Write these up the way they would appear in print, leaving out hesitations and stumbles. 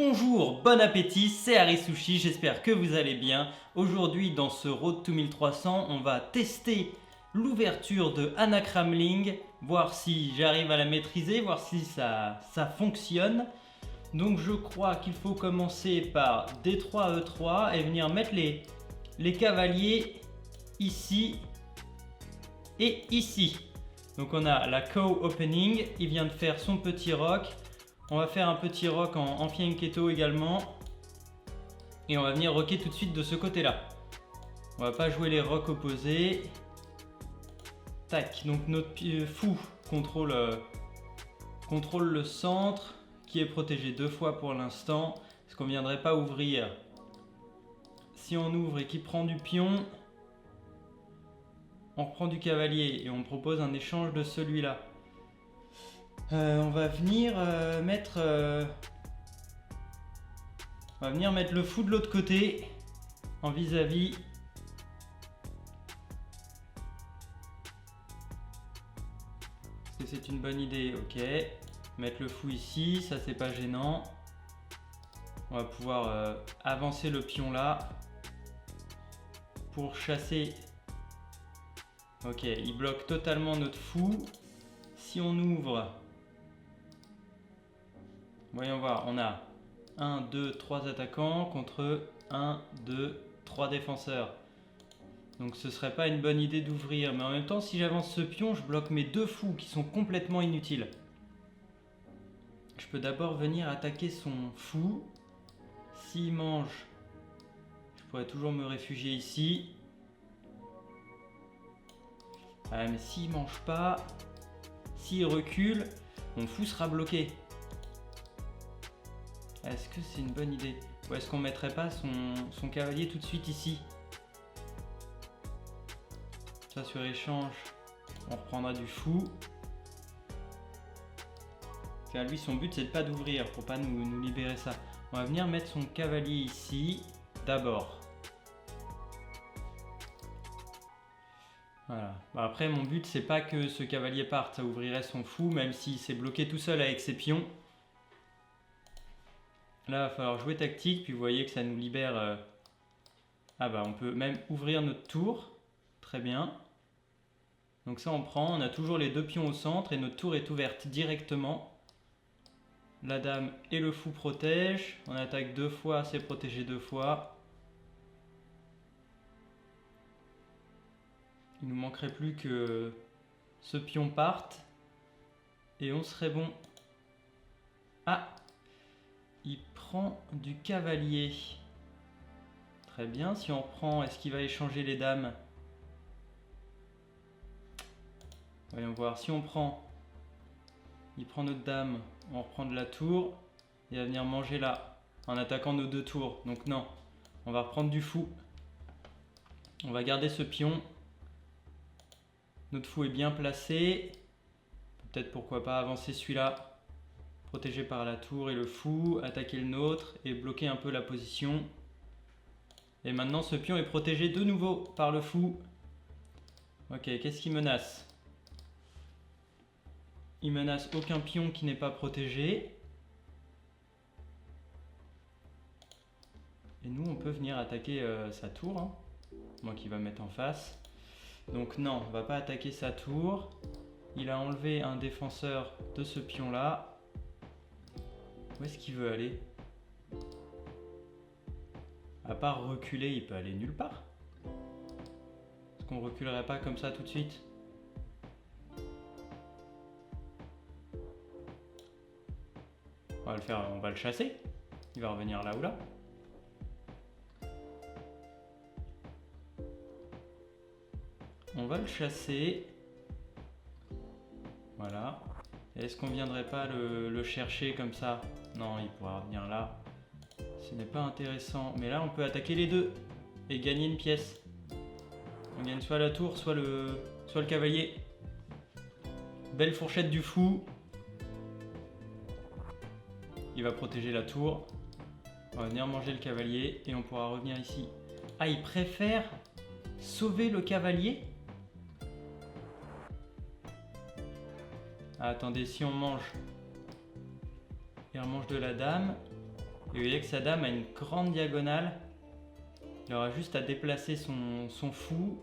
Bonjour, bon appétit, c'est Harry Sushi, j'espère que vous allez bien. Aujourd'hui dans ce Road to 1300, on va tester l'ouverture de Anna Kramling, voir si j'arrive à la maîtriser, voir si ça fonctionne. Donc je crois qu'il faut commencer par D3 E3 et venir mettre les cavaliers ici et ici. Donc on a la co-opening, il vient de faire son petit rock. On va faire un petit rock en fianchetto également. Et on va venir rocker tout de suite de ce côté-là. On va pas jouer les rocks opposés. Tac, donc notre fou contrôle le centre, qui est protégé 2 fois pour l'instant. Parce qu'on ne viendrait pas ouvrir. Si on ouvre et qu'il prend du pion, on reprend du cavalier et on propose un échange de celui-là. On va venir mettre le fou de l'autre côté en vis-à-vis. Est-ce que c'est une bonne idée? Ok. Mettre le fou ici, ça c'est pas gênant. On va pouvoir avancer le pion là pour chasser. Ok, il bloque totalement notre fou. Si on ouvre, voyons voir, on a 1, 2, 3 attaquants contre 1, 2, 3 défenseurs. Donc ce serait pas une bonne idée d'ouvrir, mais en même temps si j'avance ce pion, je bloque mes 2 fous qui sont complètement inutiles. Je peux d'abord venir attaquer son fou. S'il mange, je pourrais toujours me réfugier ici. Ah, mais s'il mange pas, s'il recule, mon fou sera bloqué. Est-ce que c'est une bonne idée? Ou est-ce qu'on mettrait pas son cavalier tout de suite ici? Ça sur échange, on reprendra du fou. Car lui son but c'est de pas d'ouvrir pour pas nous libérer ça. On va venir mettre son cavalier ici d'abord. Voilà. Bah après mon but c'est pas que ce cavalier parte, ça ouvrirait son fou même s'il s'est bloqué tout seul avec ses pions. Là il va falloir jouer tactique, puis vous voyez que ça nous libère. Ah bah on peut même ouvrir notre tour. Très bien. Donc ça on prend, on a toujours les 2 pions au centre et notre tour est ouverte directement. La dame et le fou protègent. On attaque 2 fois, c'est protégé 2 fois. Il nous manquerait plus que ce pion parte. Et on serait bon. Ah! Il prend du cavalier. Très bien, si on reprend, est-ce qu'il va échanger les dames? Voyons voir, si on prend, il prend notre dame, on reprend de la tour, il va venir manger là, en attaquant nos 2 tours. Donc non, on va reprendre du fou. On va garder ce pion. Notre fou est bien placé. Peut-être pourquoi pas avancer celui-là, protégé par la tour et le fou, attaquer le nôtre et bloquer un peu la position. Et maintenant ce pion est protégé de nouveau par le fou. Ok, qu'est-ce qu'il menace? Il menace aucun pion qui n'est pas protégé. Et nous on peut venir attaquer sa tour, hein. Moi qui va mettre en face. Donc non, on va pas attaquer sa tour. Il a enlevé un défenseur de ce pion là. Où est-ce qu'il veut aller? À part reculer, il peut aller nulle part. Est-ce qu'on reculerait pas comme ça tout de suite? On va le faire, on va le chasser. Il va revenir là ou là. On va le chasser. Voilà. Est-ce qu'on viendrait pas le chercher comme ça? Non, il pourra revenir là. Ce n'est pas intéressant. Mais là, on peut attaquer les 2 et gagner une pièce. On gagne soit la tour, soit le cavalier. Belle fourchette du fou. Il va protéger la tour. On va venir manger le cavalier et on pourra revenir ici. Ah, il préfère sauver le cavalier? Ah, attendez, si on mange, il remange de la dame. Et vous voyez que sa dame a une grande diagonale. Il aura juste à déplacer son fou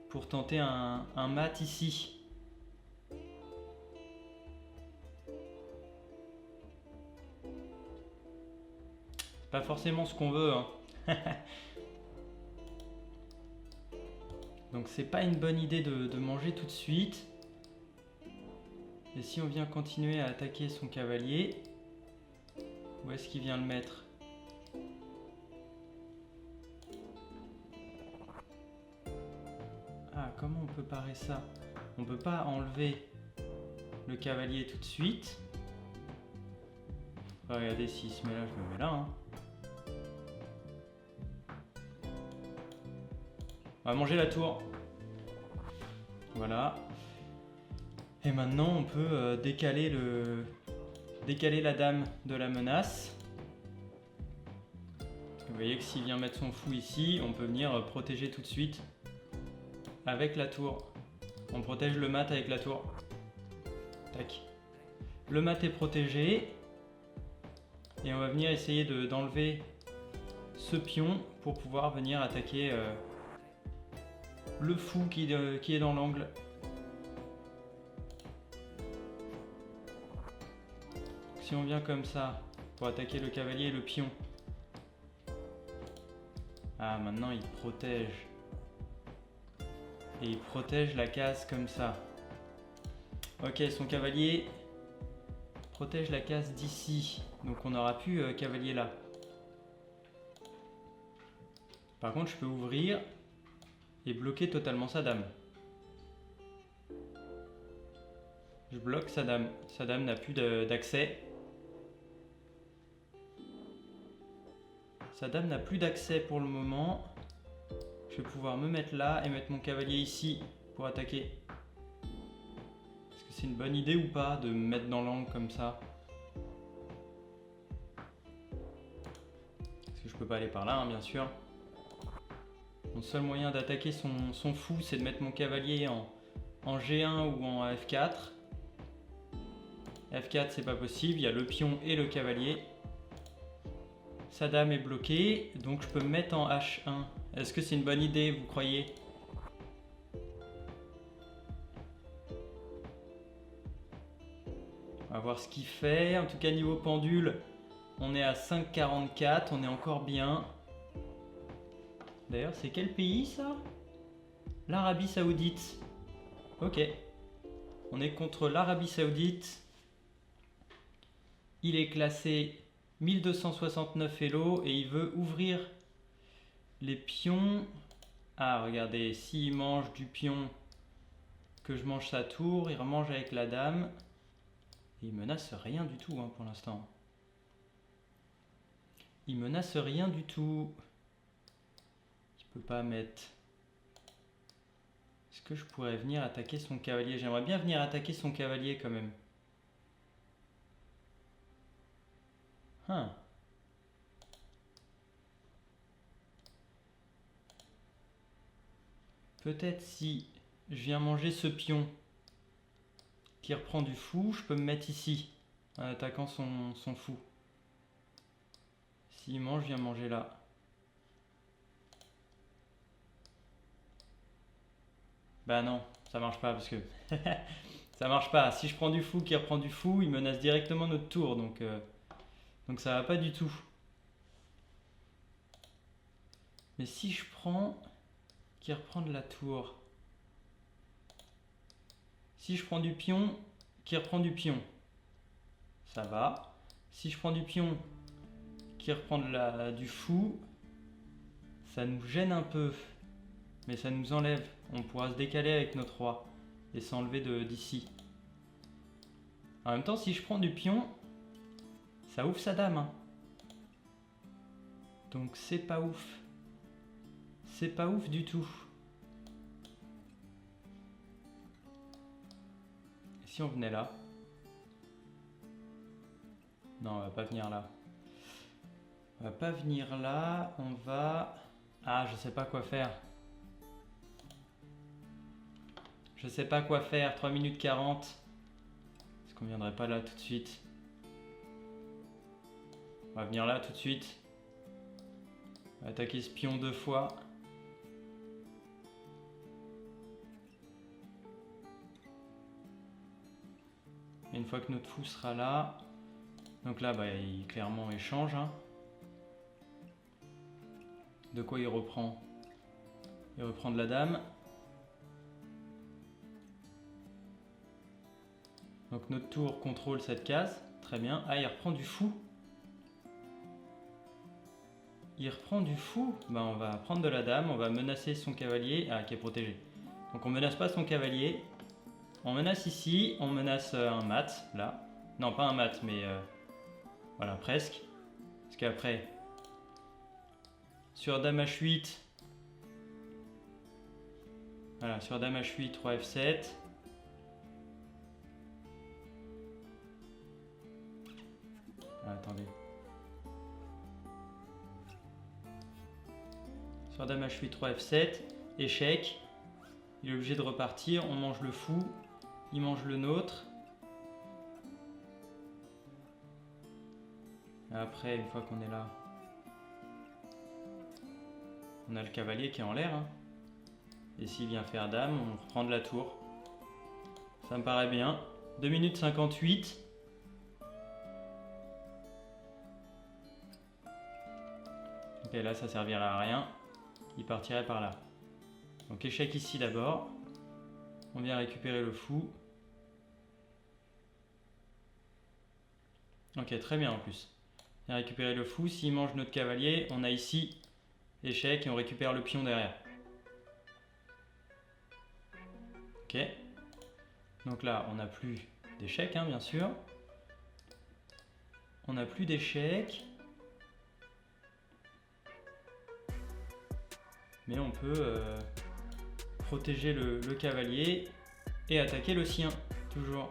pour tenter un mat ici. Pas forcément ce qu'on veut, hein. Donc c'est pas une bonne idée de manger tout de suite. Et si on vient continuer à attaquer son cavalier, où est-ce qu'il vient le mettre? Ah, comment on peut parer ça? On peut pas enlever le cavalier tout de suite. Regardez, s'il se met là, je me mets là, hein. On va manger la tour. Voilà. Et maintenant, on peut décaler la dame de la menace. Vous voyez que s'il vient mettre son fou ici, on peut venir protéger tout de suite avec la tour. On protège le mat avec la tour. Tac. Le mat est protégé. Et on va venir essayer d'enlever ce pion pour pouvoir venir attaquer le fou qui est dans l'angle. Si on vient comme ça pour attaquer le cavalier et le pion. Ah, maintenant il protège. Et il protège la case comme ça. Ok, son cavalier protège la case d'ici. Donc on n'aura plus cavalier là. Par contre, je peux ouvrir et bloquer totalement sa dame. Je bloque sa dame. Sa dame n'a plus d'accès. Sa dame n'a plus d'accès pour le moment. Je vais pouvoir me mettre là et mettre mon cavalier ici pour attaquer. Est-ce que c'est une bonne idée ou pas de me mettre dans l'angle comme ça? Parce que je peux pas aller par là, hein, bien sûr. Mon seul moyen d'attaquer son fou, c'est de mettre mon cavalier en G1 ou en F4. F4, c'est pas possible, il y a le pion et le cavalier. Sa dame est bloquée, donc je peux me mettre en H1. Est-ce que c'est une bonne idée, vous croyez? On va voir ce qu'il fait. En tout cas, niveau pendule, on est à 5,44, on est encore bien. D'ailleurs, c'est quel pays ça? L'Arabie Saoudite. Ok. On est contre l'Arabie Saoudite. Il est classé 1269 Elo et il veut ouvrir les pions. Ah, regardez, s'il mange du pion, que je mange sa tour, il remange avec la dame. Et il menace rien du tout, hein, pour l'instant. Il menace rien du tout. Il peut pas mettre. Est-ce que je pourrais venir attaquer son cavalier? J'aimerais bien venir attaquer son cavalier quand même. Peut-être si je viens manger ce pion qui reprend du fou, je peux me mettre ici en attaquant son fou. S'il mange, je viens manger là. Bah non, ça marche pas parce que ça marche pas. Si je prends du fou qui reprend du fou, il menace directement notre tour, donc ça va pas du tout. Mais si je prends qui reprend de la tour, si je prends du pion qui reprend du pion, ça va. Si je prends du pion qui reprend du fou, ça nous gêne un peu, mais ça nous enlève. On pourra se décaler avec notre roi et s'enlever d'ici. En même temps, si je prends du pion, ça ouvre sa dame, hein. Donc c'est pas ouf. C'est pas ouf du tout. Et si on venait là? Non, on va pas venir là. On va pas venir là. On va... Ah, je sais pas quoi faire. Je sais pas quoi faire. 3 minutes 40. Est-ce qu'on viendrait pas là tout de suite? On va venir là tout de suite. On va attaquer ce pion 2 fois. Et une fois que notre fou sera là, donc là, il clairement échange. Hein. De quoi il reprend? Il reprend de la dame. Donc notre tour contrôle cette case. Très bien. Ah, il reprend du fou. Il reprend du fou. On va prendre de la dame. On va menacer son cavalier. Ah, qui est protégé. Donc on menace pas son cavalier. On menace ici. On menace un mat. Là. Non, pas un mat, mais voilà, presque. Parce qu'après, sur dame h8. Voilà, sur dame h8, 3 f7. Ah, attendez. Sur dame h8, 3 f7. Échec. Il est obligé de repartir. On mange le fou. Il mange le nôtre. Après, une fois qu'on est là, on a le cavalier qui est en l'air. Hein. Et s'il vient faire dame, on reprend de la tour. Ça me paraît bien. 2 minutes 58. Ok, là ça servirait à rien. Il partirait par là. Donc échec ici d'abord. On vient récupérer le fou. Ok, très bien en plus. On vient récupérer le fou. S'il mange notre cavalier, on a ici échec et on récupère le pion derrière. Ok. Donc là, on n'a plus d'échec, hein, bien sûr. On n'a plus d'échec. Mais on peut protéger le cavalier et attaquer le sien, toujours.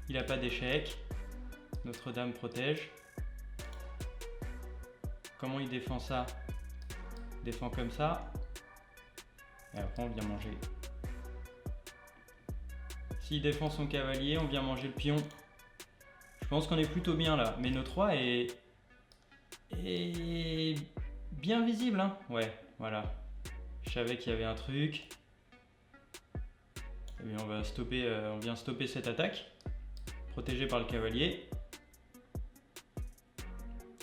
Il n'a pas d'échec. Notre dame protège. Comment il défend ça? Il défend comme ça. Et après, on vient manger. S'il défend son cavalier, on vient manger le pion. Je pense qu'on est plutôt bien là. Mais notre roi est bien visible. Hein, ouais, voilà. Je savais qu'il y avait un truc. Et bien, on vient stopper cette attaque. Protégé par le cavalier.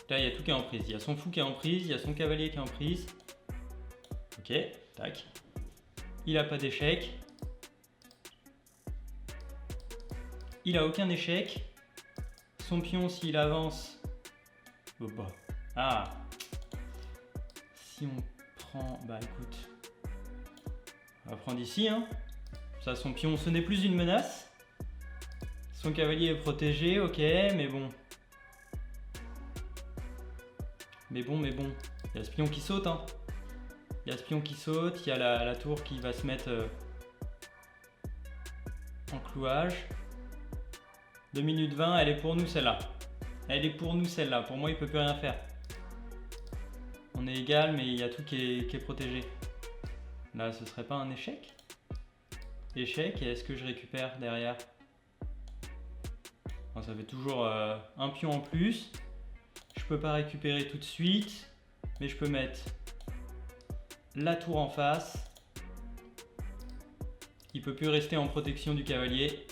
Là, il y a tout qui est en prise. Il y a son fou qui est en prise. Il y a son cavalier qui est en prise. Ok, tac. Il n'a pas d'échec. Il n'a aucun échec. Son pion, s'il avance... Oh bah. Ah. Si on prend... Bah écoute. On va prendre ici. Hein. Ça, son pion, ce n'est plus une menace. Son cavalier est protégé, ok, mais bon. Mais bon. Il y a ce pion qui saute. Hein. Il y a ce pion qui saute. Il y a la tour qui va se mettre en clouage. 2 minutes 20, elle est pour nous celle-là. Elle est pour nous celle-là. Pour moi, il ne peut plus rien faire. On est égal, mais il y a tout qui est protégé. Là, ce serait pas un échec? Échec, et est-ce que je récupère derrière? Bon, ça fait toujours un pion en plus. Je peux pas récupérer tout de suite, mais je peux mettre la tour en face. Il peut plus rester en protection du cavalier.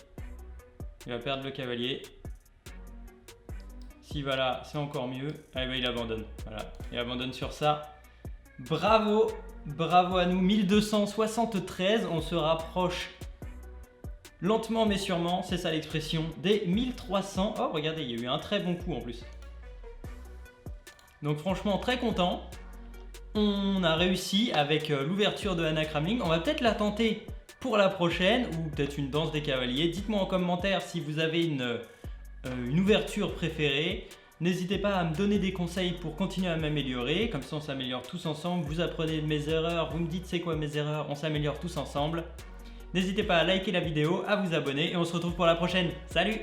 Il va perdre le cavalier. S'il va là, c'est encore mieux. Ah, ben, il abandonne. Voilà, il abandonne sur ça. Bravo, bravo à nous. 1273, on se rapproche lentement mais sûrement, c'est ça l'expression, des 1300. Oh, regardez, il y a eu un très bon coup en plus. Donc franchement, très content. On a réussi avec l'ouverture de Anacramling. On va peut-être la tenter pour la prochaine, ou peut-être une danse des cavaliers. Dites-moi en commentaire si vous avez une ouverture préférée. N'hésitez pas à me donner des conseils pour continuer à m'améliorer. Comme ça, on s'améliore tous ensemble. Vous apprenez de mes erreurs, vous me dites c'est quoi mes erreurs, on s'améliore tous ensemble. N'hésitez pas à liker la vidéo, à vous abonner et on se retrouve pour la prochaine. Salut!